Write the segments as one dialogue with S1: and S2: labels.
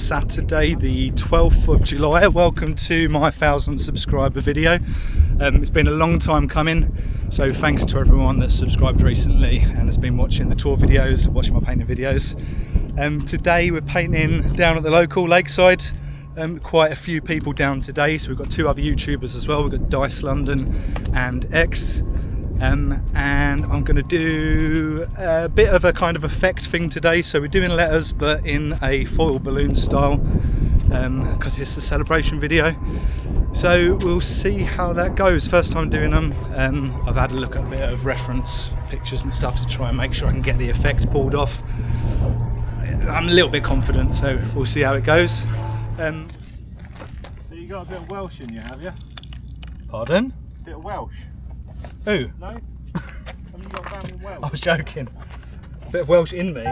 S1: Saturday the 12th of July. Welcome to my 1,000 subscriber video. It's been a long time coming, so thanks to everyone that's subscribed recently and has been watching the tour videos, watching my painting videos. Today we're painting down at the local Lakeside. Quite a few people down today, so we've got two other YouTubers as well. We've got Dice London and Eks. And I'm going to do a bit of a kind of effect thing today. So we're doing letters but in a foil balloon style because it's a celebration video. So we'll see how that goes. First time doing them. I've had a look at a bit of reference pictures and stuff to try and make sure I can get the effect pulled off. I'm a little bit confident, so we'll see how it goes.
S2: So you got a bit of Welsh in you, have you?
S1: Pardon?
S2: A bit of Welsh.
S1: Who?
S2: No? Have you got family in Welsh?
S1: I was joking. A bit of Welsh in me.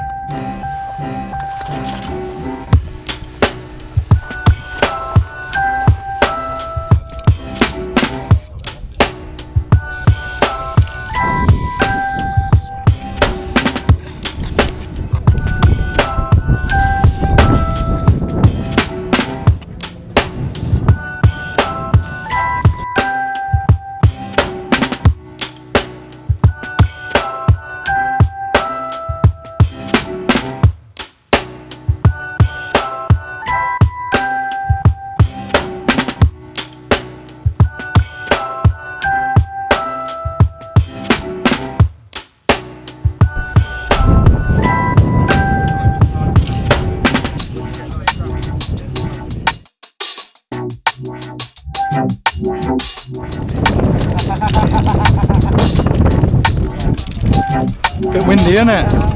S1: Bit windy, isn't it?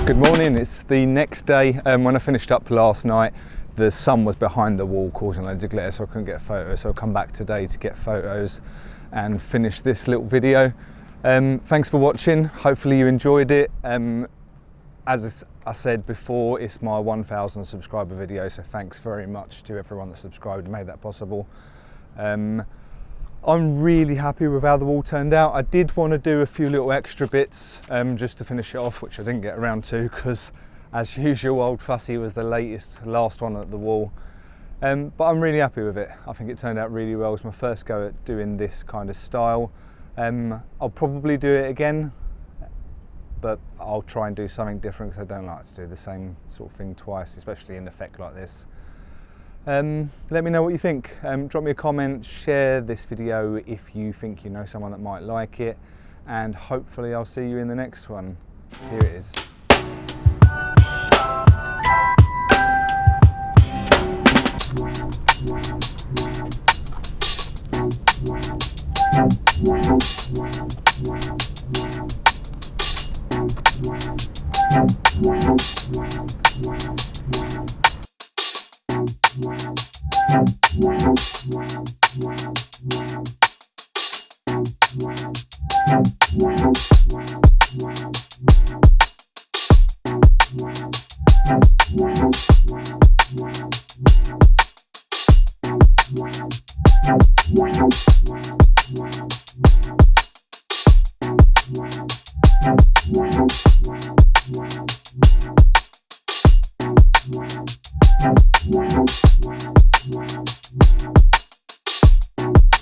S1: Good morning, it's the next day. When I finished up last night, the sun was behind the wall causing loads of glare, so I couldn't get photos. So I'll come back today to get photos and finish this little video. Thanks for watching, hopefully you enjoyed it. As I said before, it's my 1,000 subscriber video, so thanks very much to everyone that subscribed and made that possible. I'm really happy with how the wall turned out. I did want to do a few little extra bits just to finish it off, which I didn't get around to because, as usual, Old Fussy was the last one at the wall. But I'm really happy with it. I think it turned out really well. It's my first go at doing this kind of style. I'll probably do it again, but I'll try and do something different because I don't like to do the same sort of thing twice, especially in an effect like this. Let me know what you think. Drop me a comment, share this video if you think you know someone that might like it, and hopefully I'll see you in the next one. Here it is.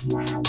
S1: Bye.